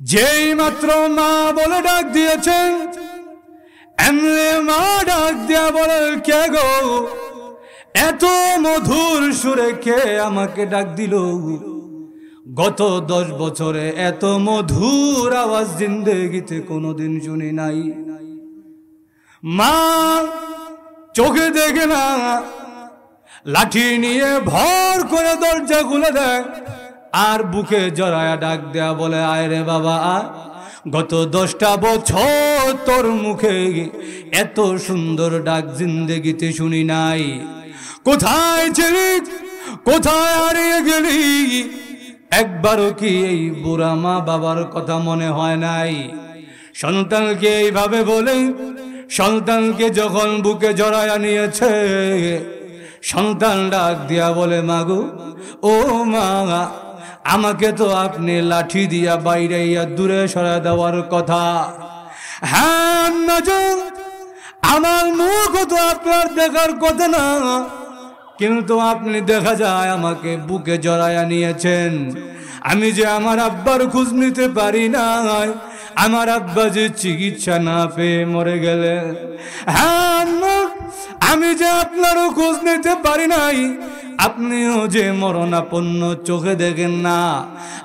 যেই মাত্র মা বলে ডাক দিয়েছেন, এমনি মা ডাক দিয়া বলে, কে গো এত মধুর সুরে কে আমাকে ডাক দিল? গত 10 বছরে এত মধুর আওয়াজ জিন্দেগিতে কোনোদিন শুনি নাই। মা চোখে দেখে না, লাঠি নিয়ে ভর করে দরজা খুলে দেয় আর বুকে জড়ায়া ডাক দেয়া বলে, আয় রে বাবা আয়, গত 10টা বছর তোর মুখে এত সুন্দর ডাক জিন্দেগিতে শুনি নাই। কোথায় ছিলি, কোথায় হারিয়ে গেলি? একবারও কি এই বুড়া মা বাবার কথা মনে হয় নাই? সন্তানকে এইভাবে বলে, সন্তানকে যখন বুকে জড়ায়া নিয়েছে, সন্তান ডাক দিয়া বলে, মাগো ও মা, আমাকে তো আপনি লাঠি দিয়া বাইরে দূরে সরা দেওয়ার কথা। হ্যাঁ নজর, আমার মুখ তো আপনার দেখার কথা না, কিন্তু আপনি দেখা যায় আমাকে বুকে জড়ায়া নিয়েছেন। আমি যে আমার আব্বার খোঁজ নিতে পারি না, আমার আব্বা যে চিকিৎসা না পেয়ে মরে গেলেন। হ্যাঁ আমি যে আপনারও খোঁজ নিতে পারি নাই, আপনিও যে মরণাপন্ন চোখে দেখেন না।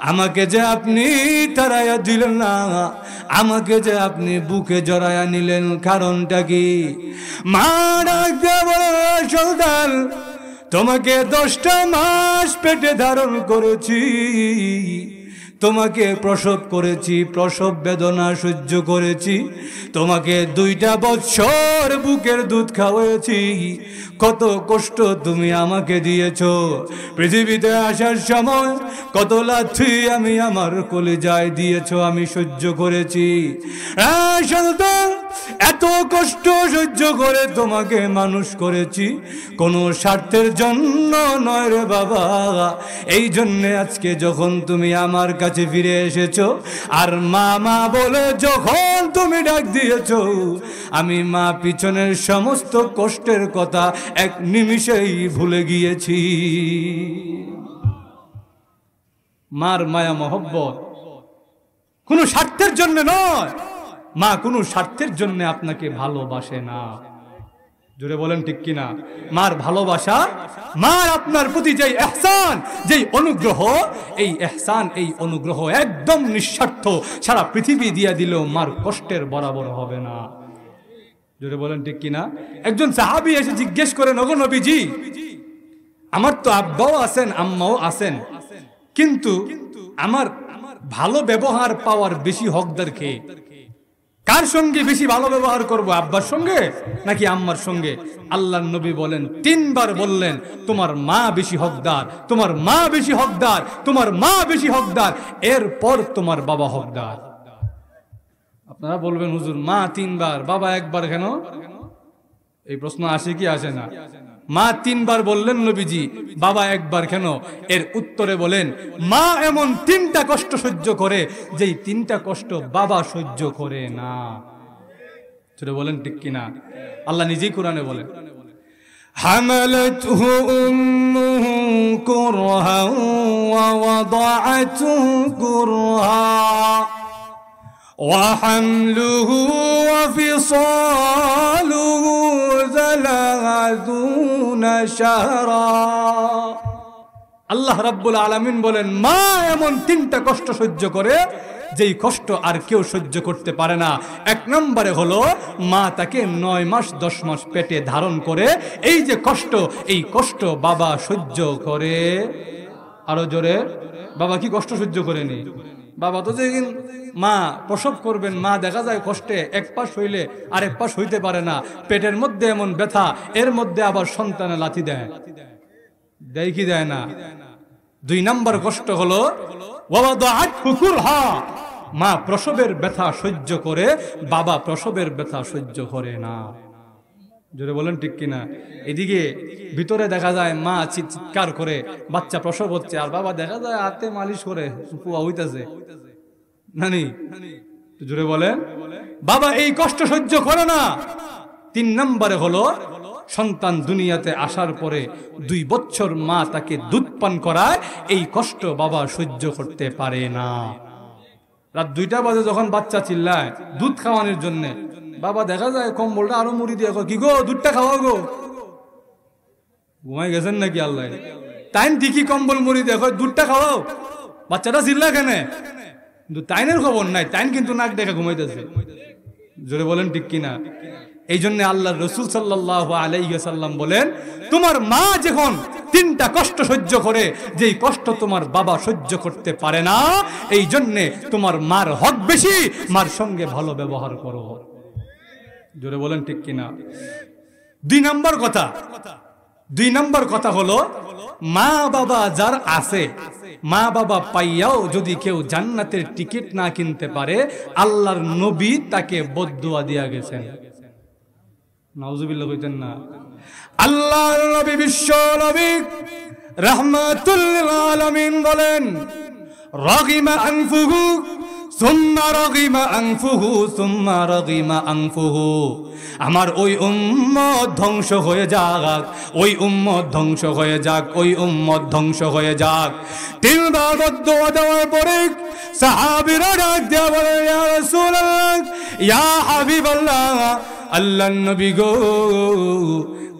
আমাকে যে আপনি তাড়াইয়া দিলেন না, আমাকে যে আপনি বুকে জড়াইয়া নিলেন, কারণটা কি? মা ডাক দিয়া বলে, সন্তান তোমাকে 10টা মাস পেটে ধারণ করেছি, তোমাকে প্রসব করেছি, প্রসব বেদনা সহ্য করেছি, তোমাকে 2টা বছর বুকের দুধ খাওয়াইছি, কত কষ্ট তুমি আমাকে দিয়েছো। পৃথিবীতে আসার সময় কত লাথি আমি আমার কলিজায় দিয়েছো, আমি সহ্য করেছি। সন্তান এত কষ্ট সহ্য করে তোমাকে মানুষ করেছি, কোনো স্বার্থের জন্য নয় রে বাবা। এই জন্যে আজকে যখন তুমি আমার কাছে ফিরে এসেছো আর মা মা বলে যখন তুমি ডাক দিয়েছো, আমি মা পিছনের সমস্ত কষ্টের কথা এক নিমিষেই ভুলে গিয়েছি। মার মায়া মহব্বত কোনো স্বার্থের জন্য নয়। মা কোনো স্বার্থের জন্য আপনাকে ভালোবাসে না। জোরে বলেন ঠিক কিনা? মার ভালোবাসা, মার আপনার প্রতি যেই ইহসান, যেই অনুগ্রহ, এই ইহসান এই অনুগ্রহ একদম নিঃস্বার্থ। সারা পৃথিবী দিয়া দিলেও মার কষ্টের বরাবর হবে না। জোরে বলেন ঠিক কিনা? একজন সাহাবী এসে জিজ্ঞেস করেন, ওগো নবীজি, আমার তো আব্বাও আছেন আম্মাও আছেন, কিন্তু আমার ভালো ব্যবহার পাওয়ার বেশি হকদার কে? কার সঙ্গে বেশি ভালো ব্যবহার করব, আব্বার সঙ্গে নাকি আম্মার সঙ্গে? আল্লাহর নবী বলেন, 3 বার বললেন, তোমার মা বেশি হকদার, তোমার মা বেশি হকদার, তোমার মা বেশি হকদার, এরপর তোমার বাবা হকদার। আপনারা বলবেন, হুজুর মা 3 বার বাবা 1 বার কেন? এই প্রশ্ন আসে কি আসে না? মা 3 বার বললেন নবীজি, বাবা 1 বার কেন? এর উত্তরে বলেন, মা এমন 3টা কষ্ট সহ্য করে যেই 3টা কষ্ট বাবা সহ্য করে না। সেটা বলেন ঠিক কিনা? আল্লাহ নিজেই কোরআনে বলেন, হামালাতহু উম্মুহু কুরহা ওয়া ওয়াদাআতুহু কুরহা وحمله وفصاله 30 شهرا। আল্লাহ রাব্বুল আলামিন বলেন, মা এমন 3টা কষ্ট সহ্য করে যেই কষ্ট আর কেউ সহ্য করতে পারে না। 1 নম্বরে হলো মা তাকে 9 মাস 10 মাস পেটে ধারণ করে। এই যে কষ্ট, এই কষ্ট বাবা সহ্য করে। আরো জোরে, বাবা কি কষ্ট সহ্য করেনি? বাবা তো যেদিন মা প্রসব করবেন, মা দেখা যায় কষ্টে 1 পাশ হইলে আর 1 পাশ হইতে পারে না, পেটের মধ্যে এমন ব্যথা, এর মধ্যে আবার সন্তানে লাথি দেয়, দেয় কি দেয় না? 2 নম্বর কষ্ট হলো মা প্রসবের ব্যথা সহ্য করে, বাবা প্রসবের ব্যথা সহ্য করে না। জোরে বলেন ঠিক কিনা? এদিকে ভিতরে দেখা যায় মা চিৎকার করে, বাচ্চা প্রসব হচ্ছে, আর বাবা দেখা যায় হাতে মালিশ করে ফুয়া হইতেছে। নানি জোরে বলেন, বাবা এই কষ্ট সহ্য করে না। 3 নম্বরে হলো সন্তান দুনিয়াতে আসার পরে 2 বছর মা তাকে দুধ পান করায়, এই কষ্ট বাবা সহ্য করতে পারে না। রাত 2টা বাজে যখন বাচ্চা চিল্লায় দুধ খাওয়ানোর জন্য, বাবা দেখা যায় কম্বলটা আরো মুড়ি দিয়ে, কি গো দুধটা খাওয়া গো, ঘুমাই গেছেন নাকি আল্লাহ? টাইম ঠিকই কম্বল মুড়ি দিয়ে দুধটা খাওয়াও, বাচ্চাটা চিল্লা কেন? কিন্তু টাইনের খবর নাই, টাইম কিন্তু নাক ডেকে ঘুমাইতেছে। জোরে বলেন ঠিক কিনা? এই জন্য আল্লাহ রসুল সাল্লাল্লাহু আলাইহি ওয়াসাল্লাম বলেন, তোমার মা যখন 3টা কষ্ট সহ্য করে, যেই কষ্ট তোমার বাবা সহ্য করতে পারে না, এই জন্যে তোমার মার হক বেশি, মার সঙ্গে ভালো ব্যবহার করো। জোরে বলেন ঠিক কিনা? 2 নম্বর কথা হলো, মা বাবা যার আছে, মা বাবা পাইয়াও যদি কেউ জান্নাতের টিকিট না কিনতে পারে, আল্লাহর নবী তাকে বদদুয়া দিয়া গেছেন। নাউজুবিল্লাহ কইতেন না? আল্লাহর নবী, বিশ্ব নবী রাহমাতুল লিল আলামিন বলেন, রাগিমা আনফুহু সুম্মা রাগিমা আনফুহু সুম্মা রাগিমা আনফুহু, আমার ওই উম্মত ধ্বংস হয়ে যাক, ওই উম্মত ধ্বংস হয়ে যাক, ওই উম্মত ধ্বংস হয়ে যাক। 3 বার বদদুয়া দেওয়ার পরে সাহাবীরা ডাক দিয়া বলে, ইয়া রাসূলুল্লাহ, ইয়া হাবিবাল্লাহ, আল্লাহর নবী গো,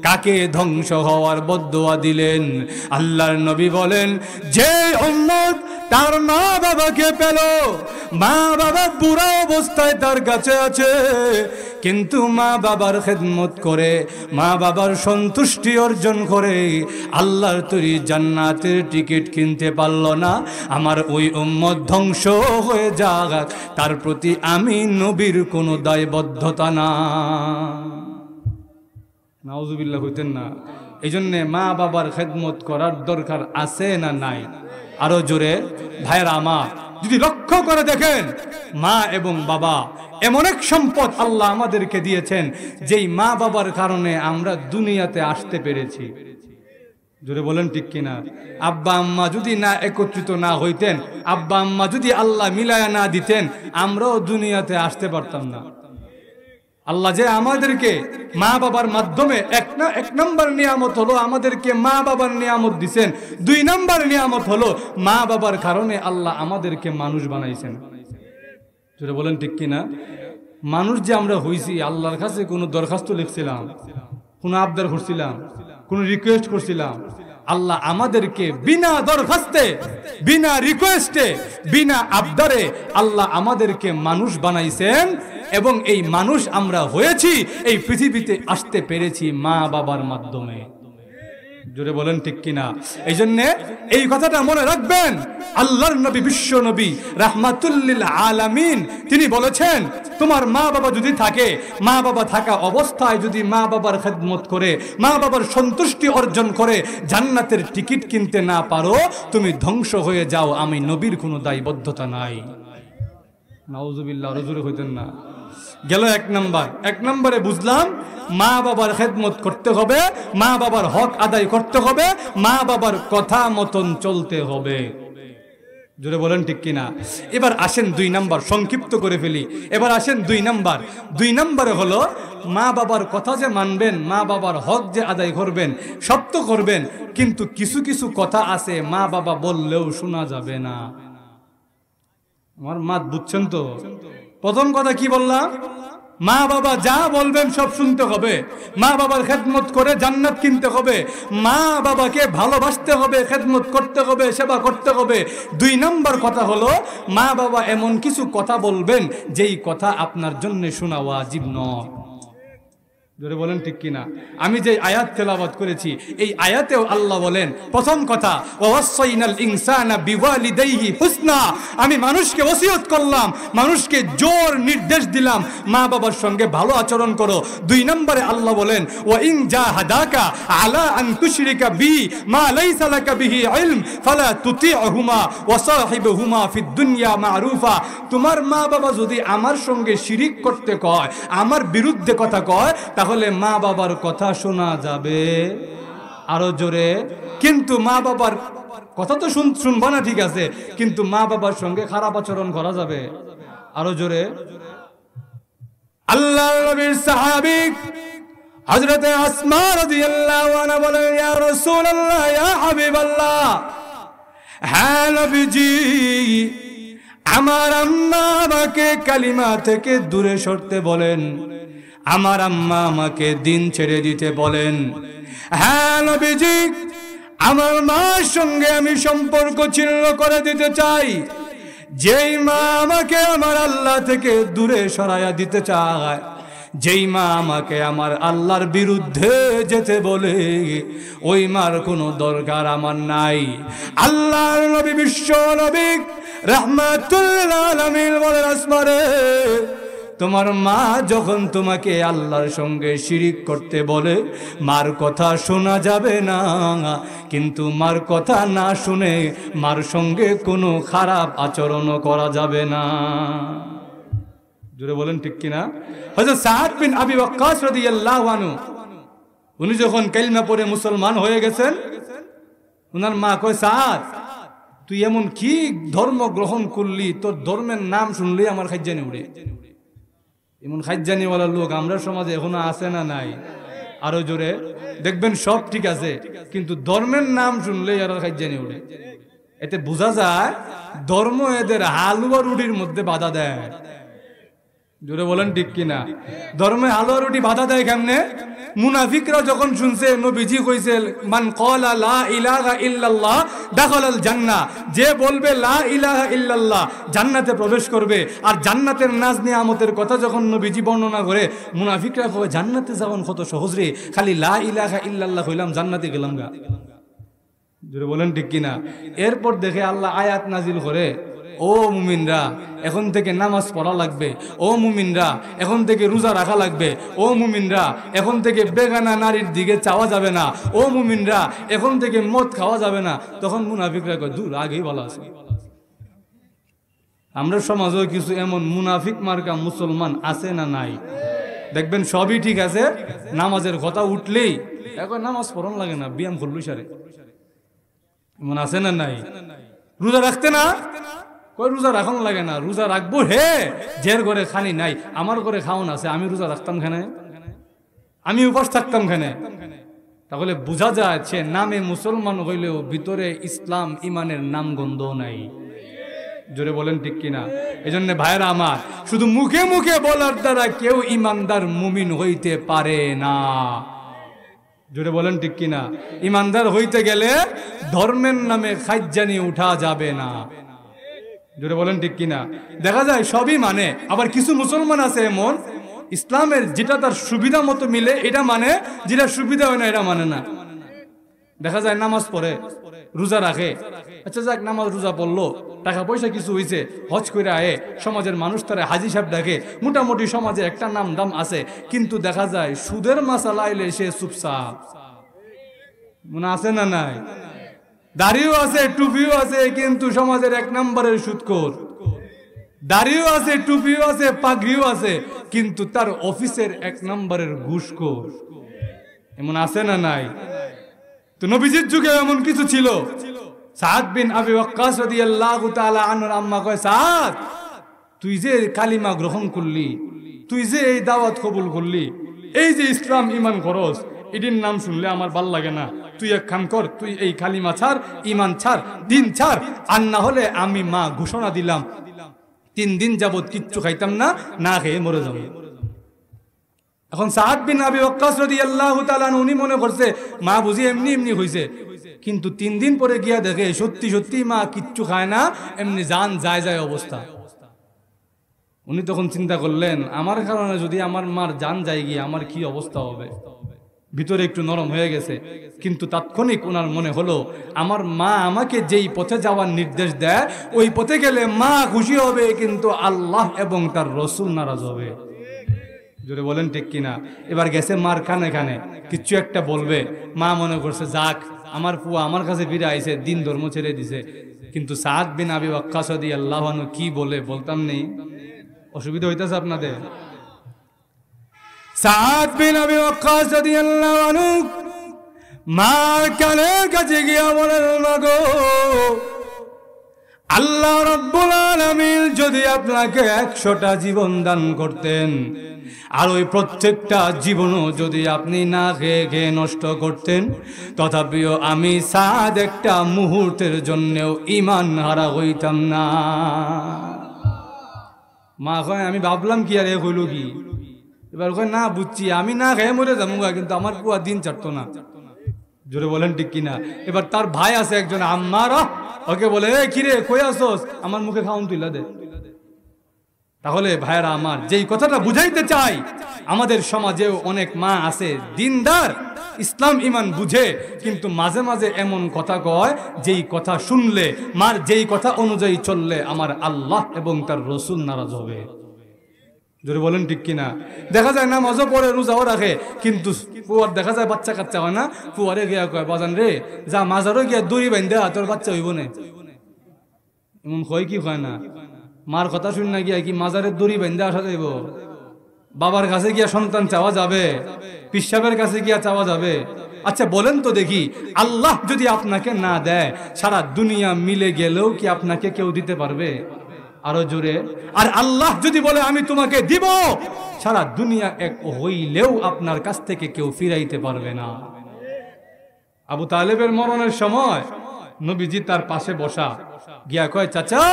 কাকে ধ্বংস হওয়ার বদদুয়া দিলেন? আল্লাহর নবী বলেন, যে উম্মত তার মা বাবাকে পেল, মা বাবা বুড়া অবস্থায় তার কাছে আছে, কিন্তু মা বাবার খেদমত করে, মা বাবার সন্তুষ্টি অর্জন করে, আল্লাহর তৈরি জান্নাতের টিকিট কিনতে পারল না, আমার ওই উম্মত ধ্বংস হয়ে যাক, তার প্রতি আমি নবীর কোনো দায়বদ্ধতা না। নাউজুবিল্লাহ হইতেন না? এই জন্যে মা বাবার খেদমত করার দরকার আছে না নাই? আরো জোরে ভাইরা আমার, যদি লক্ষ্য করে দেখেন, মা এবং বাবা এমন এক সম্পদ আল্লাহ আমাদেরকে দিয়েছেন, যেই মা বাবার কারণে আমরা দুনিয়াতে আসতে পেরেছি। জোরে বলেন ঠিক কিনা? আব্বা আম্মা যদি না একত্রিত না হইতেন, আব্বা আম্মা যদি আল্লাহ মিলায়া না দিতেন, আমরাও দুনিয়াতে আসতে পারতাম না। আল্লাহ যে আমাদেরকে মা বাবার মাধ্যমে এক নম্বর নিয়ামত হলো আমাদেরকে মা বাবার নিয়ামত দিছেন, 2 নম্বর নিয়ামত হলো মা বাবার কারণে আল্লাহ আমাদেরকে মানুষ বানাইছেন। যেটা বলেন ঠিক কিনা? মানুষ যে আমরা হইছি, আল্লাহর কাছে কোনো দরখাস্ত লিখছিলাম, কোনো আবদার করছিলাম, কোনো রিকোয়েস্ট করছিলাম? আল্লাহ আমাদেরকে বিনা দরখাস্তে, বিনা রিকোয়েস্টে, বিনা আবদারে আল্লাহ আমাদেরকে মানুষ বানাইছেন, এবং এই মানুষ আমরা হয়েছি, এই পৃথিবীতে আসতে পেরেছি মা বাবার মাধ্যমে। জোরে বলেন ঠিক কিনা? এই জন্যে এই কথাটা মনে রাখবেন, আল্লাহর নবী, বিশ্ব নবী রাহমাতুল লিল আলামিন, তিনি বলেছেন, তোমার মা বাবা যদি থাকে, মা বাবা থাকা অবস্থায় যদি মা বাবার খেদমত করে, মা বাবার সন্তুষ্টি অর্জন করে জান্নাতের টিকিট কিনতে না পারো, তুমি ধ্বংস হয়ে যাও, আমি নবীর কোনো দায়বদ্ধতা নাই। নাউজুবিল্লাহ, রজুরে হইতেন না? গেল 1 নম্বরে বুঝলাম, মা বাবার খেদমত করতে হবে, মা বাবার হক আদায় করতে হবে, মা বাবার কথা মতন চলতে হবে। জোরে বলেন ঠিক কিনা? এবার আসেন 2 নম্বর, সংক্ষিপ্ত করে ফেলি। এবার আসেন 2 নম্বর। 2 নম্বরে হলো, মা বাবার কথা যে মানবেন, মা বাবার হক যে আদায় করবেন, সব তো করবেন, কিন্তু কিছু কিছু কথা আছে মা বাবা বললেও শোনা যাবে না। আমার মাত বুঝছেন তো? প্রথম কথা কি বললাম? মা বাবা যা বলবেন সব শুনতে হবে, মা বাবার খেদমত করে জান্নাত কিনতে হবে, মা বাবাকে ভালোবাসতে হবে, খেদমত করতে হবে, সেবা করতে হবে। 2 নম্বর কথা হলো, মা বাবা এমন কিছু কথা বলবেন যেই কথা আপনার জন্য শোনা ওয়াজিব নয়। জোরে বলেন ঠিক কিনা? আমি যে আয়াত তেলাওয়াত করেছি, এই আয়াতেও আল্লাহ বলেন, প্রথম কথা, ওয়াসাইনাল ইনসানা বিওয়ালিদাইহি হুসনা, আমি মানুষকে ওসিয়ত করলাম, মানুষকে জোর নির্দেশ দিলাম, মা বাবার সঙ্গে ভালো আচরণ করো। 2 নম্বরে আল্লাহ বলেন, ওয়া ইন জাহাদাকা আলা আন তুশরিকা বি মা লাইসা লাকা বিহি ইলম ফালা তুতি'হুমা ওয়া সাহিবহুমা ফিদ দুনিয়া মা'রুফা, তোমার মা বাবা যদি আমার সঙ্গে শিরিক করতে কয়, আমার বিরুদ্ধে কথা কয়, তাহলে মা বাবার কথা শোনা যাবে। আরো জোরে, কিন্তু মা বাবার কথা তো শুনবা না, ঠিক আছে, কিন্তু মা বাবার সঙ্গে খারাপ আচরণ করা যাবে। আরো জোরে, আল্লাহর নবীর সাহাবী হযরতে আসমা রাদিয়াল্লাহু আনহা বলেন, ইয়া রাসূলুল্লাহ, ইয়া হাবিবাল্লাহ, হ্যাঁ নবীজি, আমার আম্মা আমাকে কালিমা থেকে দূরে সরতে বলেন, আমার আম্মা আমাকে দিন ছেড়ে দিতে বলেন। হ্যাঁ নবীজি, আমার মার সঙ্গে আমি সম্পর্ক ছিন্ন করে দিতে চাই। যেই মা আমাকে আমার আল্লাহ থেকে দূরে সরাইয়া দিতে চায়, যেই মা আমাকে আমার আল্লাহর বিরুদ্ধে যেতে বলে, ওই মার কোনো দরকার আমার নাই। আল্লাহর নবী, বিশ্ব নবী রাহমাতুল আলামিন বলেন, আসমারে তোমার মা যখন তোমাকে আল্লাহর সঙ্গে শিরিক করতে বলে, মার কথা শোনা যাবে না, কিন্তু মার কথা না শুনে মার সঙ্গে কোনো খারাপ আচরণও করা যাবে না। জোরে বলেন ঠিক কিনা? হযরত সাদ বিন আবি ওয়াক্কাস রাদিয়াল্লাহু আনহু, উনি যখন কালিমা পড়ে মুসলমান হয়ে গেছেন, উনার মা কয়, সাদ তুই এমন কি ধর্ম গ্রহণ করলি, তোর ধর্মের নাম শুনলেই আমার খাইজানি উড়ে। এমন খাইজানিওয়ালা লোক আমরা সমাজে এখনো আছে না নাই? আরো জোরে দেখবেন, সব ঠিক আছে কিন্তু ধর্মের নাম শুনলেই আর খাইজানি উড়ে। এতে বোঝা যায় ধর্ম এদের হালুয়া রুটির মধ্যে বাধা দেয়। জোরে বলেন ঠিক কিনা? ধর্মে হালুয়া রুটি বাধা দেয় কেমনে? মুনাফিকরা যখন শুনছে নবীজি কইছে মান ক্বালা লা ইলাহা ইল্লাল্লাহ দাখালাল জান্নাহ, যে বলবে লা ইলাহা ইল্লাল্লাহ জান্নাতে প্রবেশ করবে। আর জান্নাতের নাজ নিয়ামতের কথা যখন নবীজি বর্ণনা করে, মুনাফিকরা কয় জান্নাতে যাওয়ান কত সহজ রে, খালি লা ইলাহা ইল্লাল্লাহ কইলাম জান্নাতে গেলাম গা। জোরে বলেন ঠিক কিনা? এরপর দেখে আল্লাহ আয়াত নাজিল করে, ও মুমিনরা এখন থেকে নামাজ পড়া লাগবে, ও মুমিনরা এখন থেকে রোজা রাখা লাগবে, ও মুমিনরা এখন থেকে বেগানা নারীর দিকে চাওয়া যাবে না, ও মুমিনরা এখন থেকে মদ খাওয়া যাবে না। তখন মুনাফিকরা কয় দূর, আগেই বলা আছে। আমরা সমাজেও কিছু এমন মুনাফিক মার্কা মুসলমান আছে না নাই? দেখবেন সবই ঠিক আছে, নামাজের কথা উঠলেই এখন নামাজ পড়ন লাগে না, ব্যায়াম করলো সারে। এমন আছে না নাই? রোজা রাখতে না, রোজা রাখন লাগে না, রোজা রাখবো হে, জের ঘরে খানি নাই, আমার ঘরে খাওন আছে, আমি রোজা রাখতাম খানে, আমি উপাস থাকতাম খানে। তাহলে বোঝা যায় সে নামে মুসলমান হইলেও ভিতরে ইসলাম ইমানের নাম গন্ধ নাই। জোরে বলেন ঠিক কিনা? এই জন্য ভাইরা আমার, শুধু মুখে মুখে বলার দ্বারা কেউ ইমানদার মুমিন হইতে পারে না। জোরে বলেন ঠিক কিনা? ইমানদার হইতে গেলে ধর্মের নামে খাইজানি উঠা যাবে না। জোরে বলেন ঠিক কিনা? দেখা যায় সবই মানে, আবার কিছু মুসলমান আছে এমন ইসলামের যেটা তার সুবিধা মতো মিলে এটা মানে, যেটা সুবিধা হয় না এটা মানে না। দেখা যায় নামাজ পড়ে, রোজা রাখে, আচ্ছা যাক নামাজ রোজা পড়লো, টাকা পয়সা কিছু হয়েছে, হজ করে আয়ে, সমাজের মানুষ তারা হাজি সাহেব ডাকে, মোটামুটি সমাজে একটা নাম দাম আছে, কিন্তু দেখা যায় সুদের মাসালা আইলে সে চুপচাপ। মনে আছে না নাই? দাড়িও আছে, টুপিও আছে, কিন্তু সমাজের এক নম্বরের সুদখোর। দাড়িও আছে, টুপিও আছে, পাগড়িও আছে, কিন্তু তার অফিসের এক নম্বরের ঘুষখোর। এমন আছে না নাই? তো নবীজির যুগে এমন কিছু ছিল। সাদ বিন আবি ওয়াক্কাস রাদিয়াল্লাহু তাআলা আনহুর আম্মা কয়, সাদ তুই যে কালিমা গ্রহণ করলি, তুই যে এই দাওয়াত কবুল করলি, এই যে ইসলাম ইমান করস, এটির নাম শুনলে আমার ভাল লাগে না। তুই এক কাম কর, তুই এই কালিমা ছাড়, ইমান ছাড়, দিন ছাড়, আর না হলে আমি মা ঘোষণা দিলাম 3 দিন যাবত কিচ্ছু খাইতাম না, না খেয়ে মরে যাব। এখন সাদ বিন আবি ওয়াক্কাস রাদিয়াল্লাহু তাআলা উনি মনে করছে মা বুঝি এমনি এমনি হইছে, কিন্তু 3 দিন পরে গিয়া দেখে সত্যি সত্যি মা কিচ্ছু খায় না, এমনি জান যায় যায় অবস্থা। উনি তখন চিন্তা করলেন আমার কারণে যদি আমার মার জান যায় গিয়ে আমার কি অবস্থা হবে। ভিতরে একটু নরম হয়ে গেছে, কিন্তু তাৎক্ষণিক ওনার মনে হলো আমার মা আমাকে যেই পথে যাওয়ার নির্দেশ দেয় ওই পথে গেলে মা খুশি হবে, কিন্তু আল্লাহ এবং তার রসুল নারাজ হবে। জোরে বলেন ঠিক কিনা? এবার গেছে মার কানে কানে কিছু একটা বলবে, মা মনে করছে যাক আমার পুয়া আমার কাছে ফিরে আইছে, দিন ধর্ম ছেড়ে দিছে। কিন্তু সাদ বিন আবি ওয়াক্কাস রাদিয়াল্লাহু আনহু কি বলে বলতাম নেই, অসুবিধা হইতাছে আপনাদের? সাদ বিন আবি ওয়াক্কাস রাদিয়াল্লাহু আনহু মার কানের কাছে গিয়া বলেন, মা গো আল্লাহ রাব্বুল আলামিন যদি আপনাকে 100টা জীবন দান করতেন, আর ওই প্রত্যেকটা জীবনও যদি আপনি না খেয়ে খেয়ে নষ্ট করতেন, তথাপিও আমি সাদ একটা মুহূর্তের জন্যও ঈমান হারা হইতাম না। মা কয় আমি ভাবলাম কি আর এ হইল কি, এবার কয় না বুঝছি, আমি না খেয়ে মরে যাবো, কিন্তু আমার পুয়া দিন ছাড়তো না। জোরে বলেন ঠিক কিনা? এবার তার ভাই আছে একজন আম্মার, ওকে বলে এ কিরে কই আসোস, আমার মুখে খাওন তুইলা দে। তাহলে ভাইরা আমার, যেই কথাটা বুঝাইতে চাই, আমাদের সমাজেও অনেক মা আছে দিনদার, ইসলাম ইমান বুঝে, কিন্তু মাঝে মাঝে এমন কথা কয় যেই কথা শুনলে, মার যেই কথা অনুযায়ী চললে আমার আল্লাহ এবং তার রসুল নারাজ হবে। যদি বলেন ঠিক কিনা? দেখা যায় না মজা পড়ে, রোজাও রাখে, কিন্তু পুয়ার দেখা যায় বাচ্চা কাচ্চা হয় না, পুয়ারে গিয়া কয় বাজান রে যা মাজারও গিয়া দড়ি বান্ধে তোর বাচ্চা হইব না। এমন কয় কি হয় না? মার কথা শুন না গিয়া কি মাজারের দড়ি বান্ধে আসা যাইব? বাবার কাছে গিয়া সন্তান চাওয়া যাবে? পিসাবের কাছে গিয়া চাওয়া যাবে? আচ্ছা বলেন তো দেখি, আল্লাহ যদি আপনাকে না দেয়, সারা দুনিয়া মিলে গেলেও কি আপনাকে কেউ দিতে পারবে? আরো জোরে। আর আল্লাহ যদি বলে আমি তোমাকে দিব, সারা দুনিয়া এক হইলেও আপনার কাছ থেকে কেউ ফিরাইতে পারবে না। আবু তালেবের মরণের সময় নবীজি তার পাশে বসা, গিয়া কয় চাচা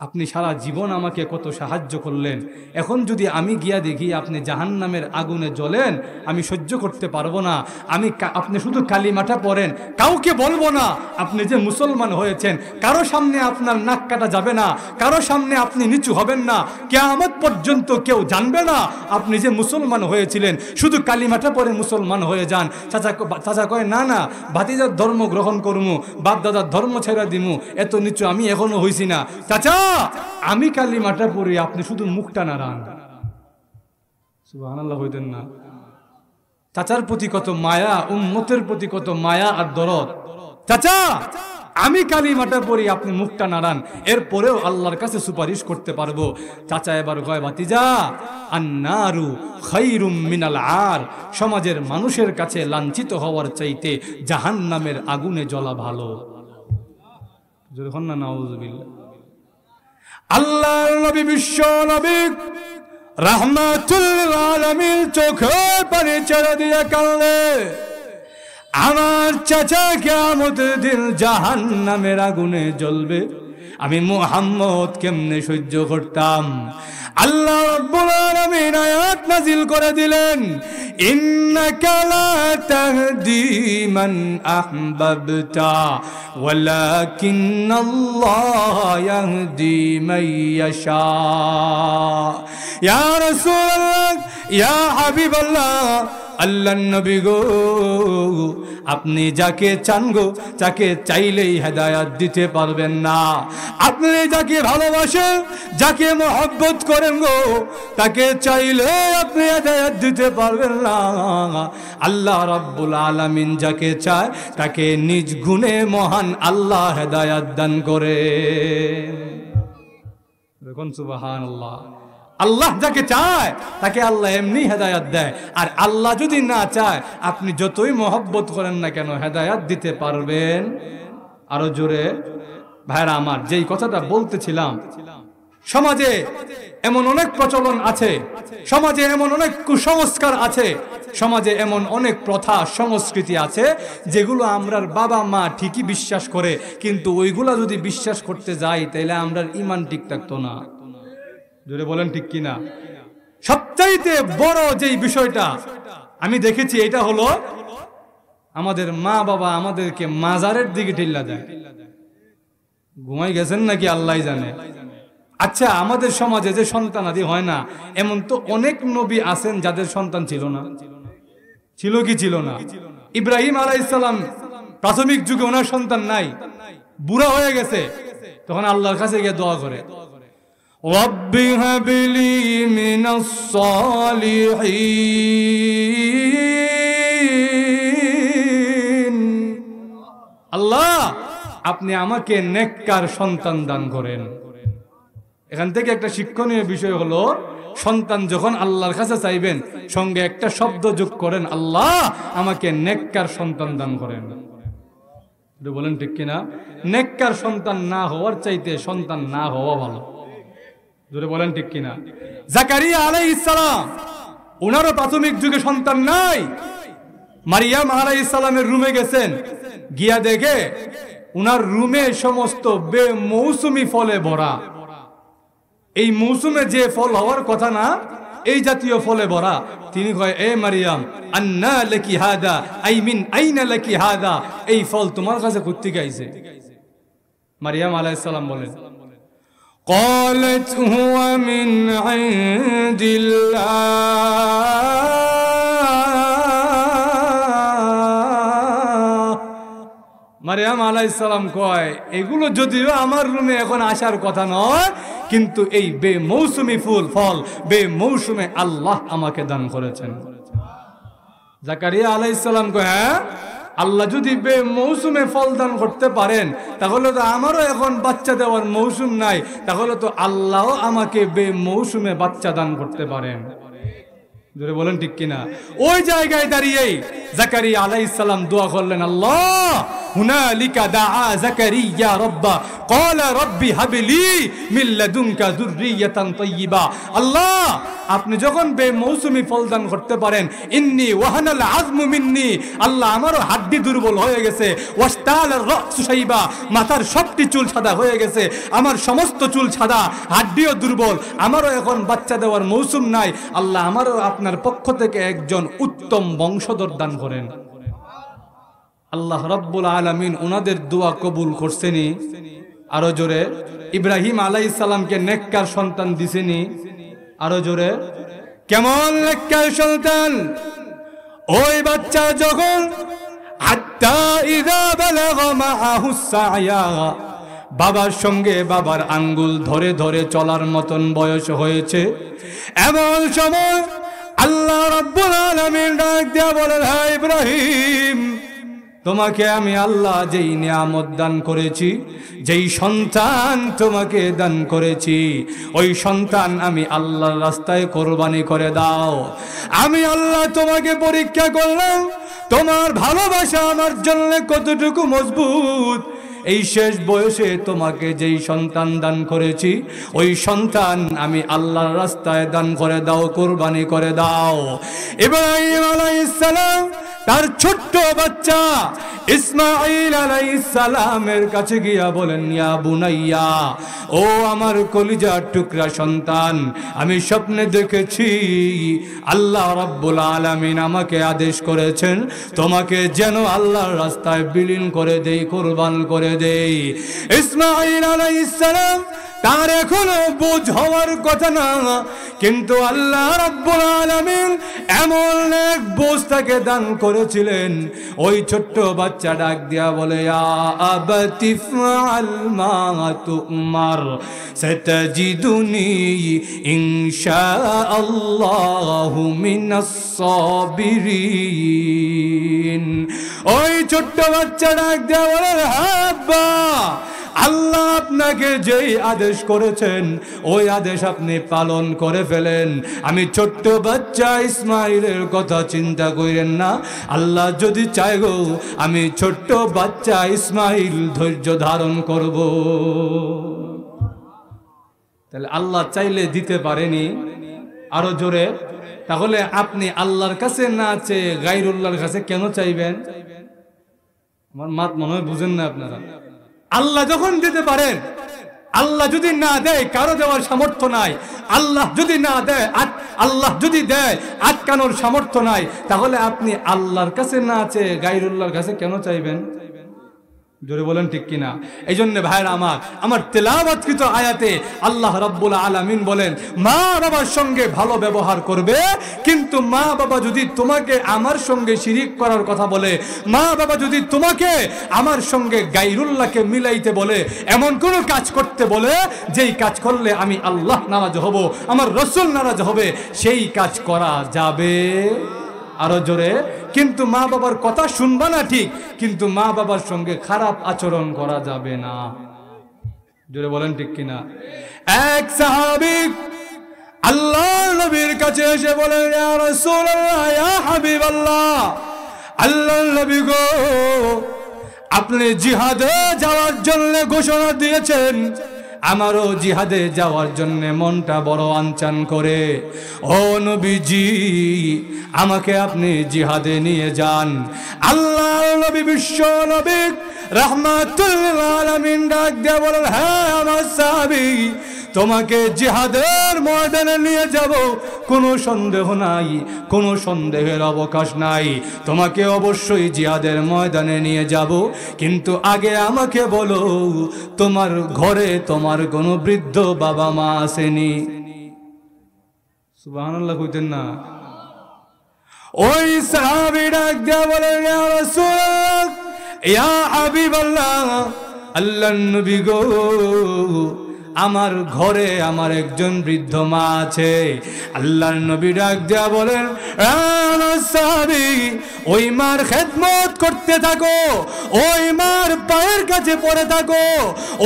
আপনি সারা জীবন আমাকে কত সাহায্য করলেন, এখন যদি আমি গিয়া দেখি আপনি জাহান্নামের আগুনে জ্বলেন, আমি সহ্য করতে পারবো না। আপনি শুধু কালিমাটা পড়েন, কাউকে বলবো না আপনি যে মুসলমান হয়েছেন, কারো সামনে আপনার নাক কাটা যাবে না, কারো সামনে আপনি নিচু হবেন না, কিয়ামত পর্যন্ত কেউ জানবে না আপনি যে মুসলমান হয়েছিলেন, শুধু কালিমাটা পড়ে মুসলমান হয়ে যান। চাচা কয় না না, ভাতিজার ধর্ম গ্রহণ করমু, বাপ দাদার ধর্ম ছেড়া দিমু, এত নিচু আমি এখনো হইছি না। চাচা আমি কালিমাটা পড়ি, আপনি শুধু মুখটা নাড়ান। সুবহানাল্লাহ হইতেন না? চাচার প্রতি কত মায়া, উম্মতের প্রতি কত মায়া আর দরদ। চাচা আমি কালিমাটা পড়ি, আপনি মুখটা নাড়ান, এরপরেও আল্লাহর কাছে সুপারিশ করতে পারবো। চাচা এবার কয় ভাতিজা আন্নারু খায়রুম মিনাল আর, সমাজের মানুষের কাছে লাঞ্ছিত হওয়ার চাইতে জাহান্নামের আগুনে জ্বলা ভালো। যখন না নাউযুবিল্লাহ। আল্লাহর নবী, বিশ্ব নবী রাহমাতুল আলামিন চোখের পানি ছেড়ে দিয়ে কাঁদলে, আমার চাচা কিয়ামতের দিন জাহান্নামের আগুনে জ্বলবে, আমি মুহাম্মদ কেমনে সহ্য করতাম? আল্লাহ রাব্বুল আলামিন আয়াত নাযিল করে দিলেন, ইন্নাকা লা তাহদি মান আহবাবতা ওয়ালাকিন্নাল্লাহ ইয়াহদি মান ইয়াশা। ইয়া রাসূলুল্লাহ, ইয়া হাবিবাল্লাহ, আল্লাহর নবী গো, আপনি যাকে চান গো, যাকে চাইলেই হেদায়েত দিতে পারবেন না। আপনি যাকে ভালোবাসেন, যাকে মহব্বত করেন গো, তাকে চাইলে আপনি হেদায়েত দিতে পারবেন না। আল্লাহ রাব্বুল আলামিন যাকে চায় তাকে নিজ গুণে মহান আল্লাহ হেদায়েত দান করেন। দেখুন সুবহানাল্লাহ। আল্লাহ যাকে চায় তাকে আল্লাহ এমনি হেদায়াত দেয়, আর আল্লাহ যদি না চায় আপনি যতই মহব্বত করেন না কেন হেদায়াত দিতে পারবেন? আরো জোরে। ভাইরা আমার, যেই কথাটা বলতেছিলাম, সমাজে এমন অনেক প্রচলন আছে, সমাজে এমন অনেক কুসংস্কার আছে, সমাজে এমন অনেক প্রথা সংস্কৃতি আছে যেগুলো আমরার বাবা মা ঠিকই বিশ্বাস করে, কিন্তু ওইগুলা যদি বিশ্বাস করতে যাই তাহলে আমরার ঈমান ঠিক থাকতো না। জোরে বলেন ঠিক কিনা? সবচাইতে বড় যেই বিষয়টা আমি দেখেছি, এটা হলো আমাদের মা বাবা আমাদেরকে মাজারের দিকে ঠেলা দেয়। ঘুমাই গেছেন নাকি আল্লাহ জানে। আচ্ছা, আমাদের সমাজে যে সন্তানাদি হয় না, এমন তো অনেক নবী আছেন যাদের সন্তান ছিল না। ছিল কি ছিল না? ইব্রাহিম আলাইহিস সালাম প্রাথমিক যুগে ওনার সন্তান নাই, বুড়া হয়ে গেছে, তখন আল্লাহর কাছে গিয়ে দোয়া করে, রব্বি হাবলি মিনাস সালিহিন, আল্লাহ আপনি আমাকে নেককার সন্তান দান করেন। এখান থেকে একটা শিক্ষণীয় বিষয় হলো, সন্তান যখন আল্লাহর কাছে চাইবেন সঙ্গে একটা শব্দ যোগ করেন, আল্লাহ আমাকে নেককার সন্তান দান করেন। বলেন ঠিক কিনা? নেককার সন্তান না হওয়ার চাইতে সন্তান না হওয়া ভালো। জোরে বলেন ঠিক কিনা? জাকারিয়া আলাইহিস সালাম ওনারও প্রাথমিক যুগে সন্তান নাই। মারিয়াম আলাইহিস সালামের রুমে গেছেন, গিয়া দেখে উনার রুমে সমস্ত বেমৌসুমি ফলে ভরা। এই মৌসুমে যে ফল হওয়ার কথা না, এই জাতীয় ফলে ভরা। তিনি কয়, এ মারিয়াম, আন্না লাকি হাদা, আই মিন আইনা লাকি হাদা, এই ফল তোমার কাছে কোত্থেকে আইছে? মারিয়াম আলাইহিস সালাম বলেন, ক্বালাত হুয়া মিন ইনদিল্লাহ, মারিয়াম আলাইহিস সালাম কয়, এগুলো যদিও আমার রুমে এখন আসার কথা নয়, কিন্তু এই বেমৌসুমি ফল বেমৌসুমে আল্লাহ আমাকে দান করেছেন। জাকারিয়া আলাইহিস সালাম কয়, হ্যাঁ, আল্লাহ যদি বেমৌসুমে ফল দান করতে পারেন, তাহলে তো আমারও এখন বাচ্চা দেওয়ার মৌসুম নাই, তাহলে তো আল্লাহও আমাকে বেমৌসুমে বাচ্চা দান করতে পারেন। জোরে বলেন ঠিক কিনা? ওই জায়গায় দাঁড়িয়েই জাকারিয়া আলাইহিস সালাম দোয়া করলেন, আল্লাহ হুনালিকা দাআ জাকারিয়া রাব্বা ক্বালা রাব্বি হাবলি মিন লাদুনকা যুররিয়াতান তাইয়্যিবা। আল্লাহ, আপনি যখন বেমৌসুমি ফল দান করতে পারেন, ইন্নী ওয়াহানাল আযমু মিন্নি, আল্লাহ আমারও হাড্ডি দুর্বল হয়ে গেছে, ওয়াশতালার রাসু শাইবা, মাথার সবটি চুল সাদা হয়ে গেছে, আমার সমস্ত চুল সাদা, হাড্ডিও দুর্বল, আমারও এখন বাচ্চা দেওয়ার মৌসুম নাই, আল্লাহ আমারও আপনার পক্ষ থেকে একজন উত্তম বংশধর দান করেন। আল্লাহ রাব্বুল আলামিন ওনাদের দোয়া কবুল করছেনি। আরো জোরে, ইব্রাহিম আলাইহিস সালামকে নেককার সন্তান দিছেনি। আরো জোরে, কেমন নেককার সন্তান? ওই বাচ্চা যখন হাত্তা ইযা বালাগা মাআহুস সা'য়া, বাবার সঙ্গে বাবার আঙ্গুল ধরে ধরে চলার মতন বয়স হয়েছে, এমন সময় আল্লাহ রাব্বুল আলামিন ডাক দিয়া বলেন, হে ইব্রাহিম, তোমাকে আমি আল্লাহ যেই নিয়ামত দান করেছি, যেই সন্তান তোমাকে দান করেছি, ওই সন্তান আমি আল্লাহর রাস্তায় কোরবানি করে দাও। আমি আল্লাহ তোমাকে পরীক্ষা করলাম, তোমার ভালোবাসা আমার জন্য কতটুকু মজবুত। এই শেষ বয়সে তোমাকে যেই সন্তান দান করেছি, ওই সন্তান আমি আল্লাহর রাস্তায় দান করে দাও, কোরবানি করে দাও। ইব্রাহিম আলাইহিস সালাম তার ছোট্ট বাচ্চা ইসমাঈল আলাইহিস সালামের কাছে গিয়া বলেন, ইয়া বুনাইয়া, ও আমার কলিজার টুকরা সন্তান, আমি স্বপ্নে দেখেছি আল্লাহ রাব্বুল আলামিন আমাকে আদেশ করেছেন তোমাকে যেন আল্লাহর রাস্তায় বিলীন করে দেই, কোরবান করে দেই। ইসমাঈল আলাইহিস সালাম তার এখনো বুঝ হওয়ার কথা না, কিন্তু আল্লাহ রাব্বুল আলামিন এমন এক বুঝ তাকে দান করেছিলেন। ওই ছোট্ট বাচ্চা ডাক দিয়া বলে, ইয়া আবাতি ফাআল মা তুমার সাতাজিদুনি ইনশাআল্লাহু মিনাস সাবিরিন। ওই ছোট্ট বাচ্চা ডাক দিয়া বলে, আব্বা, আল্লাহ আপনাকে যেই আদেশ করেছেন ওই আদেশ আপনি পালন করে ফেলেন। আমি ছোট্ট বাচ্চা ইসমাইলের কথা চিন্তা করেন না, আল্লাহ যদি চায় গো আমি ছোট্ট বাচ্চা ইসমাইল ধৈর্য ধারণ করব। তাহলে আল্লাহ চাইলে দিতে পারেনি। আরো জোরে, তাহলে আপনি আল্লাহর কাছে না চেয়ে গায়রুল্লাহর কাছে কেন চাইবেন? আমার মাত মনে হয় বুঝেন না আপনারা। আল্লাহ যখন দিতে পারেন, আল্লাহ যদি না দেয় কারো দেওয়ার সামর্থ্য নাই, আল্লাহ যদি না দেয়, আল্লাহ যদি দেয় আটকানোর সামর্থ্য নাই, তাহলে আপনি আল্লাহর কাছে না চেয়ে গায়রুল্লাহর কাছে কেন চাইবেন? জোরে বলেন ঠিক কিনা? এই জন্য ভাইরা আমার তেলাওয়াতকৃত আয়াতে আল্লাহ রাব্বুল আলামিন বলেন, মা বাবার সঙ্গে ভালো ব্যবহার করবে, কিন্তু মা বাবা যদি তোমাকে আমার সঙ্গে শিরিক করার কথা বলে, মা বাবা যদি তোমাকে আমার সঙ্গে গায়রুল্লাহকে মিলাইতে বলে, এমন কোনো কাজ করতে বলে যেই কাজ করলে আমি আল্লাহ নারাজ হব, আমার রাসূল নারাজ হবে, সেই কাজ করা যাবে। আরো জোরে, কিন্তু মা বাবার কথা শুনবা না ঠিক, কিন্তু মা বাবার সঙ্গে খারাপ আচরণ করা যাবে না। জোরে বলেন ঠিক কিনা? এক সাহাবী আল্লাহর নবীর কাছে এসে বলেন, ইয়া রাসূলুল্লাহ, ইয়া হাবিবাল্লাহ, আল্লাহর নবী গো, আপনি জিহাদে যাওয়ার জন্য ঘোষণা দিয়েছেন, আমারও জিহাদে যাওয়ার জন্য মনটা বড় আনচান করে। ও নবীজি, আমাকে আপনি জিহাদে নিয়ে যান। আল্লাহর নবী বিশ্ব নবী রাহমাতুল আলামিন ডাক দিয়ে বলেন, হ্যাঁ আমার সাহাবী, তোমাকে জিহাদের ময়দানে নিয়ে যাব, কোনো সন্দেহ নাই, কোনো সন্দেহের অবকাশ নাই। তোমাকে অবশ্যই জিহাদের ময়দানে নিয়ে যাব, কিন্তু আগে আমাকে বলো, তোমার ঘরে তোমার কোনো বৃদ্ধ বাবা মা আসেনি? সুবহানাল্লাহ কইতেন না? ওই সাহাবী ডাক দিয়ে বলেন, ইয়া রাসূলুল্লাহ, ইয়া হাবিবাল্লাহ, আল্লাহর নবী গো, আমার ঘরে আমার একজন বৃদ্ধ মা আছে। আল্লাহর নবী ডাক দেয়া বলেন, সাহাবী, ওই মার খেদমত করতে থাকো, ওই মার পায়ের কাছে পড়ে থাকো,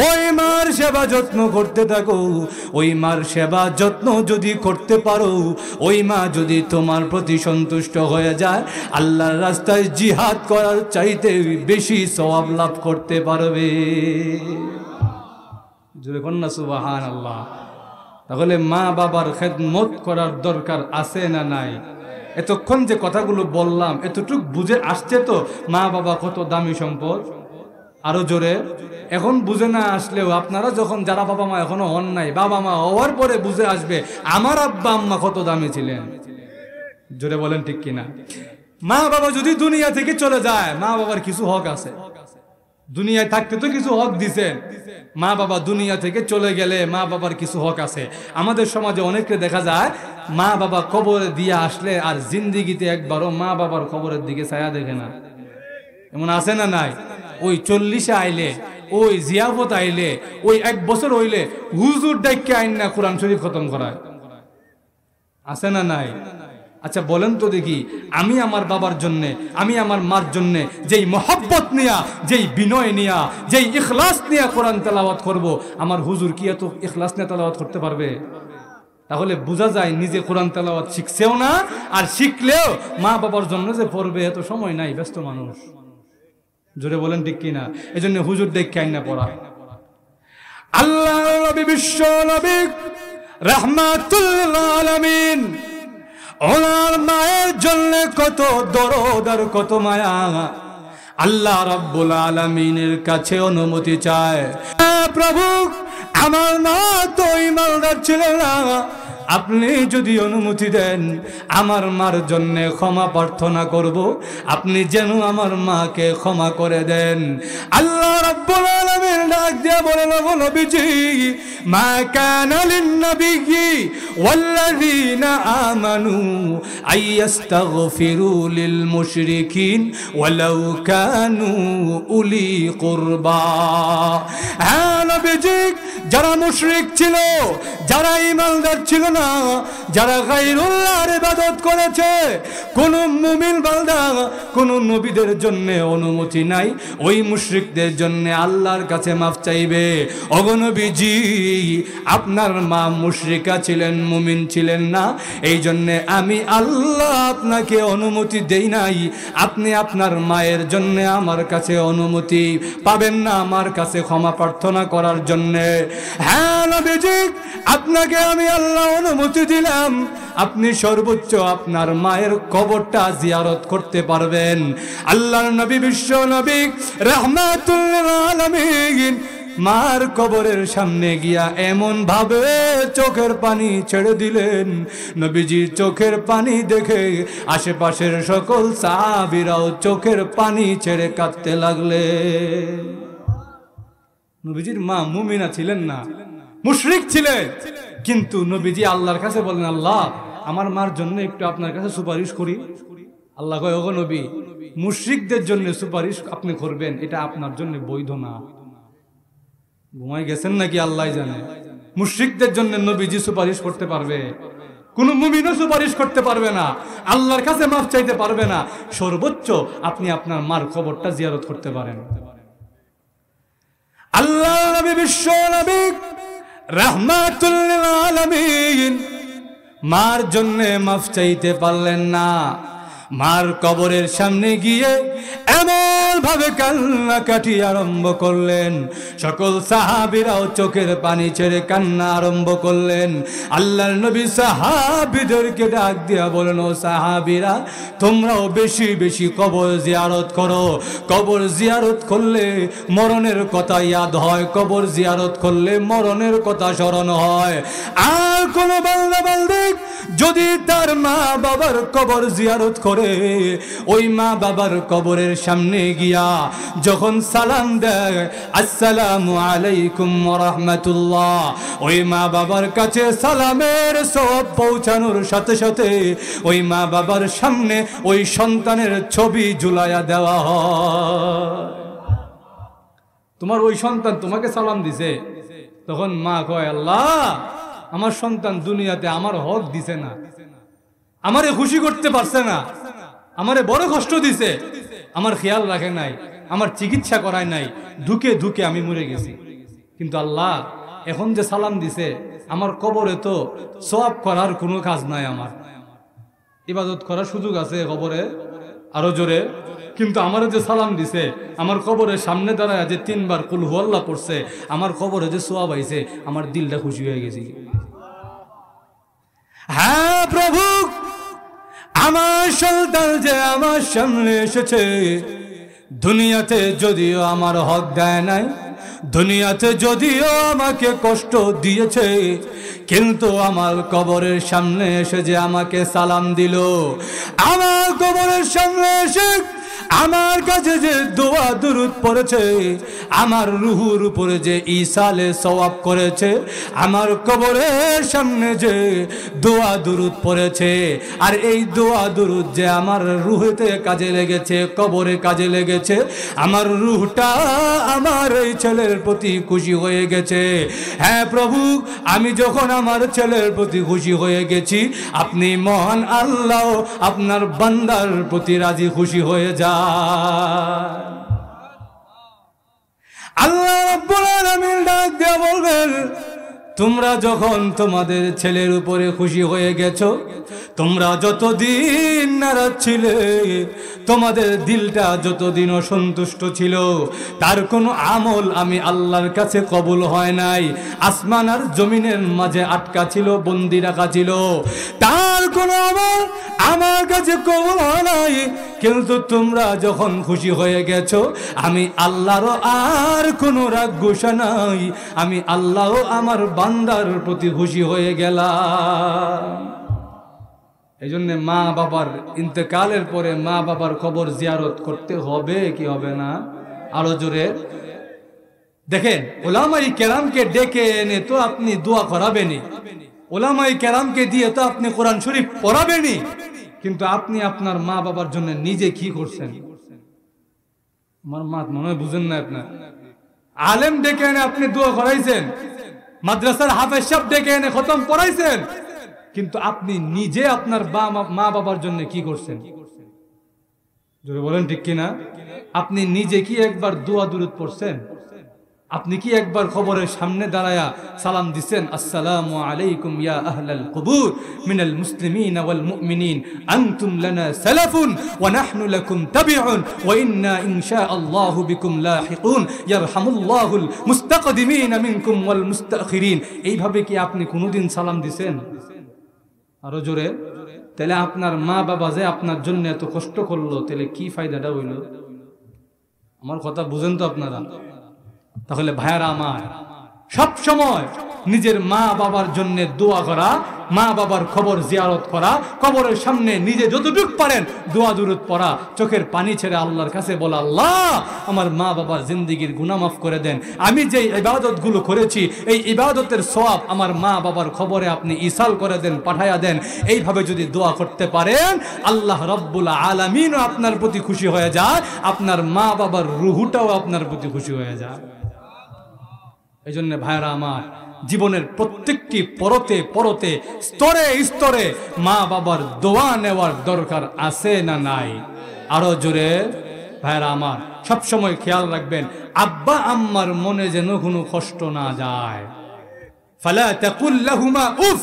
ওই মার সেবা যত্ন করতে থাকো। ওই মার সেবা যত্ন যদি করতে পারো, ওই মা যদি তোমার প্রতি সন্তুষ্ট হয়ে যায়, আল্লাহর রাস্তায় জিহাদ করার চাইতে বেশি সওয়াব লাভ করতে পারবে। জোরে কন্যা সুবহানাল্লাহ। তাহলে মা বাবার খেদমত করার দরকার আছে না নাই? এতক্ষণ যে কথাগুলো বললাম এতটুক বুঝে আসছে তো মা বাবা কত দামি সম্পদ? আরো জোরে। এখন বুঝে না আসলেও আপনারা যখন, যারা বাবা মা এখনো হন নাই, বাবা মা হওয়ার পরে বুঝে আসবে আমার আব্বা আম্মা কত দামি ছিলেন। জোরে বলেন ঠিক কিনা? মা বাবা যদি দুনিয়া থেকে চলে যায়, মা বাবার কিছু হক আছে। দুনিয়ায় থাকতে তো কিছু হক দিছেন, মা বাবা দুনিয়া থেকে চলে গেলে মা বাবার কিছু হক আছে। আমাদের সমাজে অনেককে দেখা যায় মা বাবা কবরে দিয়ে আসলে আর জিন্দিগিতে একবারও মা বাবার কবরের দিকে ছায়া দেখে না। এমন আছে না নাই? ওই 40-এ আইলে, ওই জিয়াফত আইলে, ওই 1 বছর হইলে হুজুর ডাইকে আইন না কোরআন শরীফ খতম করায়। আছে না নাই? আচ্ছা বলেন তো দেখি, আমি আমার বাবার জন্য, আমি আমার মার জন্য যেই মহব্বত নিয়া, যেই বিনয় নিয়া, যেই ইখলাস নিয়া কোরআন তেলাওয়াত করব, আমার হুজুর কি এত ইখলাস নিয়ে তেলাওয়াত করতে পারবে? তাহলে বোঝা যায় নিজে কোরআন তেলাওয়াত শিখছেও না, আর শিখলেও মা বাবার জন্য যে পড়বে এত সময় নাই, ব্যস্ত মানুষ। জোরে বলেন ঠিক কিনা? এই জন্য হুজুর দেখে আইন না পড়া। আল্লাহ নবী বিশ্ব নবী রাহমাতুল আলামিন ওনার মায়ের জন্য কত দরদ আর কত মায়া। আল্লাহ রাব্বুল আলামিনের কাছে অনুমতি চায়, প্রভু আমার মা তো ইমানদার ছিল না, আপনি যদি অনুমতি দেন আমার মার জন্য ক্ষমা প্রার্থনা করব, আপনি যেন আমার মাকে ক্ষমা করে দেন। আল্লাহ রাব্বুল আলামিন ডাক দিয়ে বলেন, ও নবীজি, মা কানা লিন-নবিয়্যি ওয়াল্লাযীনা আমানু আইয়াস্তাগফিরু লিল-মুশরিকিন ওয়ালাউ কানু উলি কুরবা। হ্যাঁ নবীজি, যারা মুশরিক ছিল, যারা ঈমানদার ছিল না, যারা গায়রুল্লাহর ইবাদত করেছে, কোন মুমিন বান্দা কোন নবীদের জন্য অনুমতি নাই, ওই মুশরিকদের জন্য আল্লাহর কাছে মাফ চাইবে। ওগো নবীজি, আপনার মা মুশরিকা ছিলেন, মুমিন ছিলেন না, এই জন্য আমি আল্লাহ আপনাকে অনুমতি দেই নাই। আপনি আপনার মায়ের জন্য আমার কাছে অনুমতি পাবেন না, আমার কাছে ক্ষমা প্রার্থনা করার জন্য। হ্যাঁ নবীজি, আপনাকে আমি আল্লাহ অনুমতি দিলাম, আপনি সর্বোচ্চ আপনার মায়ের কবরটা জিয়ারত করতে পারবেন। আল্লাহর নবী বিশ্ব নবী রাহমাতুল আলামিন মার কবরের সামনে গিয়া এমন ভাবে চোখের পানি ছেড়ে দিলেন, নবীজির চোখের পানি দেখে আশেপাশের সকল সাহাবীরাও চোখের পানি ছেড়ে কাঁদতে লাগলেন। নবীজির মা মুমিনা ছিলেন না, মুশরিক ছিলেন, কিন্তু নবীজি আল্লাহর কাছে বলেন, আল্লাহ আমার মার জন্য একটু আপনার কাছে সুপারিশ করি। আল্লাহ কয়, ওগো নবী, মুশরিকদের জন্য সুপারিশ আপনি করবেন, এটা আপনার জন্য বৈধ না। ঘুমাই গেছেন নাকি আল্লাহ জানে। মুশরিকদের জন্য নবীজি সুপারিশ করতে পারবে? কোন মুমিনও সুপারিশ করতে পারবে না, আল্লাহর কাছে মাফ চাইতে পারবে না। সর্বোচ্চ আপনি আপনার মার কবরটা জিয়ারত করতে পারেন। আল্লাহ নবী বিশ্ব নবী রাহমাতুল লিল আলামিন মার জন্য মাফ চাইতে পারলেন না। মার কবরের সামনে গিয়ে এমন বিকল ভাবে কান্নাকাটি আরম্ভ করলেন। সকল সাহাবীরাও চোখের পানি ছেড়ে কান্না আরম্ভ করলেন। আল্লাহর নবী সাহাবীদেরকে ডাক দিয়া বলেন, ও সাহাবীরা, তোমরাও বেশি বেশি কবর জিয়ারত করো। কবর জিয়ারত করলে মরণের কথা ইয়াদ হয়, কবর জিয়ারত করলে মরণের কথা স্মরণ হয়। আর কোন বান্দা বান্দিক যদি তার মা বাবার কবর জিয়ারত করে, ওই মা বাবার কবরের সামনে গিয়া যখন সালাম দেয়, আসসালামু আলাইকুম ওয়া রাহমাতুল্লাহ, ওই মা বাবার কাছে সালামের সওয়াব পৌঁছানোর সাথে সাথে ওই মা বাবার সামনে ওই সন্তানের ছবি ঝুলাইয়া দেওয়া হয়। তোমার ওই সন্তান তোমাকে সালাম দিছে, তখন মা কয়, আল্লাহ, আমার সন্তান দুনিয়াতে আমার হক দিছে না, আমারে খুশি করতে পারছে না, আমারে বড় কষ্ট দিছে, আমার খেয়াল রাখে নাই, আমার চিকিৎসা করায় নাই, ধুকে ধুকে আমি মরে গেছি। কিন্তু আল্লাহ এখন যে সালাম দিছে, আমার কবরে তো সওয়াব করার কোনো কাজ নাই, আমার ইবাদত করার সুযোগ আছে কবরে আরো জোরে, কিন্তু আমার যে সালাম দিছে, আমার কবরের সামনে দাঁড়ায় যে 3 বার কুল হুয়াল্লাহ পড়ছে, আমার কবরে যে সওয়াব আইছে, আমার দিলটা খুশি হয়ে গেছে। হ্যাঁ প্রভু, আমার সন্তান যে আমার সামনে এসেছে, দুনিয়াতে যদিও আমার হক দেয় নাই, দুনিয়াতে যদিও আমাকে কষ্ট দিয়েছে, কিন্তু আমার কবরের সামনে এসে যে আমাকে সালাম দিল, আমার কবরের সামনে এসে আমার কাছে যে দোয়া দুরূদ পড়েছে, আমার রুহুর উপরে যে ইসালে সওয়াব করেছে, আমার কবরের সামনে যে দোয়া দুরূদ পড়েছে, আর এই দোয়া দুরূদ যে আমার রুহেতে কাজে লেগেছে, কবরে কাজে লেগেছে, আমার রুহটা আমার এই ছেলের প্রতি খুশি হয়ে গেছে। হ্যাঁ প্রভু, আমি যখন আমার ছেলের প্রতি খুশি হয়ে গেছি, আপনি মহান আল্লাহ আপনার বান্দার প্রতি রাজি খুশি হয়ে যায়। আল্লাহ রাব্বুল আলামিন ডাক দিয়ে বলবেন, তোমরা যখন তোমাদের ছেলের উপরে খুশি হয়ে গেছো, তোমরা যতদিন নারাজ ছিলে, তোমাদের দিলটা যতদিন অসন্তুষ্ট ছিল, তার কোনো আমল আমি আল্লাহর কাছে কবুল হয় নাই, আসমান আর জমিনের মাঝে আটকা ছিল, বন্দি রাখা ছিল, তার কোনো আমল আমার কাছে কবুল হয় নাই। কিন্তু তোমরা যখন খুশি হয়ে গেছো, আমি আল্লাহরও আর কোনো রাগ গোসা নাই, আমি আল্লাহ আমার বান্দার প্রতি খুশি হয়ে গেলাম। এই জন্য মা বাবার ইন্তেকালের পরে মা বাবার কবর জিয়ারত করতে হবে কি হবে না? আরো জোরে দেখেন, ওলামাই কেরামকে ডেকে এনে তো আপনি দোয়া করাবেনই, ওলামাই কেরামকে দিয়ে তো আপনি কোরআন শরীফ পড়াবেনই, কিন্তু আপনি আপনার মা বাবার জন্য নিজে কি করছেন? আমার মা মনে হয় বুঝেন না। আপনার আলেম ডেকে এনে আপনি দোয়া করাইছেন, মাদ্রাসার হাফেজ সাহেব ডেকে এনে খতম পড়াইছেন, কিন্তু আপনি নিজে আপনার মা বাবার জন্য কি করছেন? জোরে বলেন ঠিক কিনা? আপনি নিজে কি একবার দোয়া দুরূদ পড়ছেন? আপনি কি একবার কবরের সামনে দাঁড়ায়া সালাম দিছেন, আসসালামু আলাইকুম ইয়া আহলাল কুবুর মিনাল মুসলিমিন ওয়াল মুমিনিন আনতুম লানা সালাফুন ওয়া নাহনু লাকুম তাবিউন ওয়া ইন্না ইনশাআল্লাহু বিকুম লাহিকুন ইয়ারহামুল্লাহুল মুস্তাকদিমিন মিনকুম ওয়াল মুস্তাখিরিন। এইভাবে কি আপনি কোনোদিন সালাম দিছেন? আরো জোরে। তাহলে আপনার মা বাবা যে আপনার জন্য এত কষ্ট করলো, তাহলে কি ফায়দাটা হইল? আমার কথা বুঝেন তো আপনারা? তাহলে ভাইয়ারা আমার, সব সময় নিজের মা বাবার জন্য দোয়া করা, মা বাবার কবর জিয়ারত করা, কবরের সামনে নিজে যতটুকু পারেন দোয়া দুরূদ পড়া, চোখের পানি ছেড়ে আল্লাহর কাছে বলা, আল্লাহ আমার মা বাবার জিন্দেগীর গুনাহ মাফ করে দেন, আমি যেই ইবাদতগুলো করেছি এই ইবাদতের সওয়াব আমার মা বাবার কবরে আপনি ইসাল করে দেন, পাঠায়া দেন। এইভাবে যদি দোয়া করতে পারেন, আল্লাহ রাব্বুল আলামিনও আপনার প্রতি খুশি হয়ে যায়, আপনার মা বাবার রুহটাও আপনার প্রতি খুশি হয়ে যায়। এই জন্য ভাইরা আমার, জীবনের প্রত্যেকটি পরতে পরতে স্তরে স্তরে মা বাবার দোয়া নেওয়ার দরকার আছে না নাই? আরো জোরে ভাইরা আমার, সবসময় খেয়াল রাখবেন আব্বা আম্মার মনে যেন কোনো কষ্ট না যায়। ফালা তাকুল লাহুমা উফ,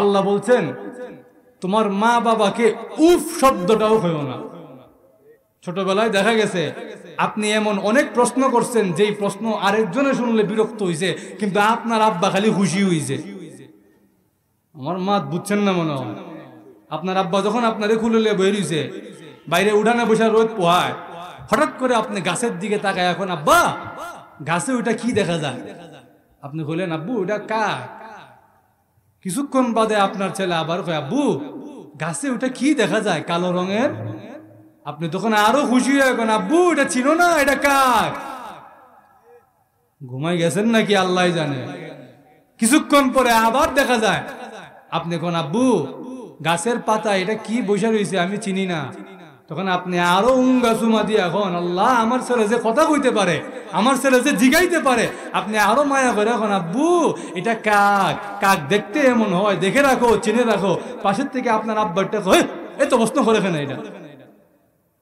আল্লাহ বলছেন তোমার মা বাবাকে উফ শব্দটাও কইও না। ছোটবেলায় দেখা গেছে আপনি এমন অনেক প্রশ্ন করছেন যেই প্রশ্ন আরেকজনে শুনলে বিরক্ত হইছে, কিন্তু আপনার আব্বা খালি খুশি হইছে। আমার মা বুঝছেন না মনে হয়। আপনার আব্বা যখন আপনারে খুলে বের হইছে, বাইরে উঠানে বসে রোদ পোহায়, হঠাৎ করে আপনি গাছের দিকে তাকায়, এখন আব্বা গাছে ওইটা কি দেখা যায়? আপনি বললেন আব্বু ওটা কাক। কিছুক্ষণ বাদে আপনার ছেলে আবার কয় আব্বু গাছে ওটা কি দেখা যায় কালো রঙের? আপনি তখন আরো খুশি হয়ে গেলেন, আব্বু এটা ছিল না, এটা কাক। ঘুমাই গেছেন নাকি আল্লাহ জানে। কিছুক্ষণ পরে আবার দেখা যায়, আপনি কোন আব্বু গাছের পাতা এটা কি বসে রয়েছে আমি চিনি না। তখন আপনি আরো উঙ্গা চুমা দিয়ে এখন আল্লাহ আমার ছেলে যে কথা কইতে পারে, আমার ছেলে যে জিগাইতে পারে, আপনি আরো মায়া করে এখন আব্বু এটা কাক। কাক দেখতে এমন হয়, দেখে রাখো, চিনে রাখো। পাশের থেকে আপনার আব্বারটা কয় এত প্রশ্ন করে কেন, এটা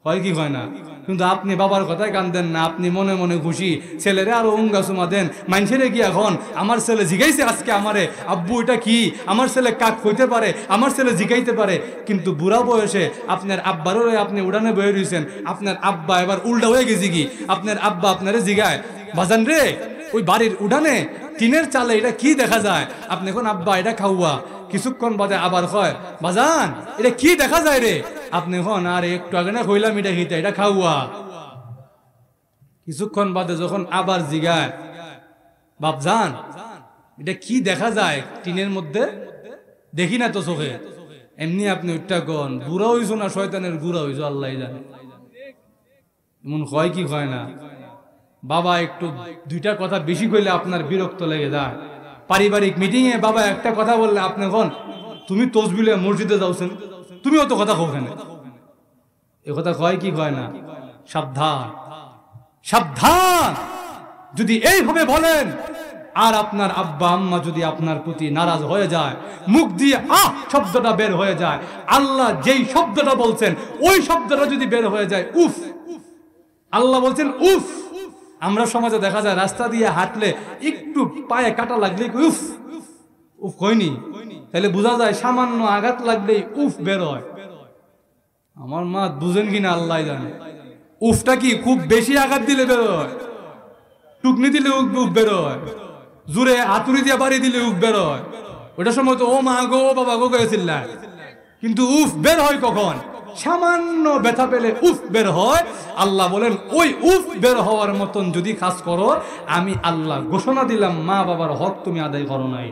হয় কি হয় না? কিন্তু আপনি বাবার কথায় কান দেন না, আপনি মনে মনে খুশি। ছেলেরে আরো উঙ্গা চুমা দেন। মানুষেরে কি এখন আমার ছেলে জিগাইছে আজকে আমারে আব্বু এটা কি, আমার ছেলে কাক কইতে পারে, আমার ছেলে জিগাইতে পারে। কিন্তু বুড়া বয়সে আপনার আব্বারও আপনি উড়ানে বয়ে রয়েছেন, আপনার আব্বা এবার উল্টা হয়ে গেছে কি, আপনার আব্বা আপনারে জিগায় বাজান রে ওই বাড়ির উড়ানে টিনের চালে এটা কি দেখা যায়? আপনি এখন আব্বা এটা খাওয়া। কিছুক্ষণ বাদে আবার কয় বাজান এটা কি দেখা যায় রে? আপনি এখন আর একটু আগে না কইলাম এটা খেতে, এটা খাওয়া। কিছুক্ষণ বাদে যখন আবার জিগায় বাপজান এটা কি দেখা যায় টিনের মধ্যে? দেখি না তো চোখে। এমনি আপনি ওইটা কন বুড়া হইছো না শয়তানের গুড়া হইছো আল্লাহ জানে। এমন হয় কি হয় না? বাবা একটু দুইটা কথা বেশি কইলে আপনার বিরক্ত লেগে যায়। পারিবারিক মিটিং এ বাবা একটা কথা বললে আপনি কোন তুমি তসবিলে মসজিদে যাওছেন, তুমি অত কথা কও কেন? এ কথা কয় কি কয় না? সাবধান সাবধান। যদি এইভাবে বলেন আর আপনার আব্বা আম্মা যদি আপনার প্রতি নারাজ হয়ে যায়, মুখ দিয়ে আহ শব্দটা বের হয়ে যায়, আল্লাহ যেই শব্দটা বলছেন ওই শব্দটা যদি বের হয়ে যায় উফ, আল্লাহ বলছেন উফ। আমরা সমাজে দেখা যায় রাস্তা দিয়ে হাঁটলে একটু পায়ে কাটা লাগলেই উফ উফ কইনি, তাহলে বোঝা যায় সামান্য আঘাত লাগলেই উফ বের হয়। আমার মা বুঝেন কিনা আল্লাহ জানে। উফটা কি খুব বেশি আঘাত দিলে বের হয়? টুকনি দিলে উফ বের হয়, জোরে হাতুড়ি দিয়ে বাড়ি দিলে উফ বের হয়। ওটার সময় তো ও মা গো ও বাবা গো করেছিল। কিন্তু উফ বের হয় কখন? সামান্য ব্যথা পেলে উফ বের হয়। আল্লাহ বলেন ওই উফ বের হওয়ার মতন যদি কাজ করো, আমি আল্লাহ ঘোষণা দিলাম মা বাবার হক তুমি আদায় করো নাই।